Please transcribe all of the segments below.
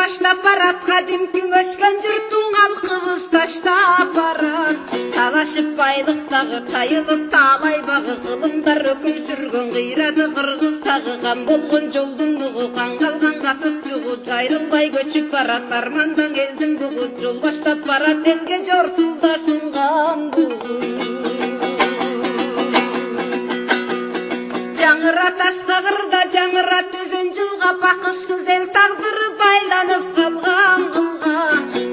баштап барат, кадимки өскөн журттун калкыбыз таштап барат. Талашып байлыктагы тайылып таалайбагы, кылымдар өкүм сүргөн кыйрады кыргыздагы. Кам болгон жолдун бугу, кан калган катып жугу, жайрылбай көчүп барат, армандан келдим бугу. Жол баштап барат, элге жортулда сынган бугу. Жаңыра тасқа қырда, жаңыра төзен жылға, бақыссыз ел тағдыры байланып қалған қылға.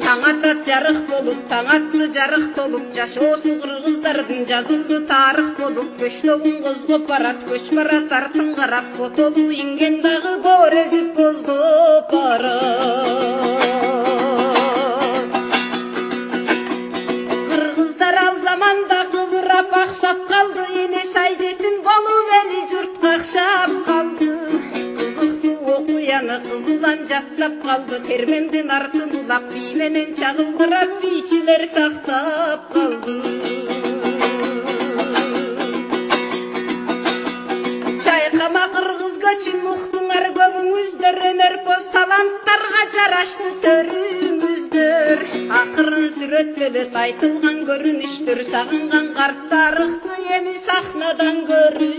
Таң атат жарық болып, таң атты жарық толып, жашоосу кыргыздардын жазылды тарых болып. Көштөгүн козгоп барат, көч барат артын карап, фотолу инген дагы борезип боздоп барат. Кыргыздар ал заманда кыбырап аксап калды, эне сай жетим болуп эли журтка акшап калды. Кызыктуу окуяны кызулан жаптап калды, термемдин артын улап бий менен чагылдырат, бийчилер сактап калды. Чайкама кыргыз көчүн уктуңар көбүңүздөр, өнөр поз таланттарга жарашты төрүңүздөр. Акырын сүрөттөлөт айтылган көрүнүштөр, сагынган карт тарыхты эми сахнадан көрү.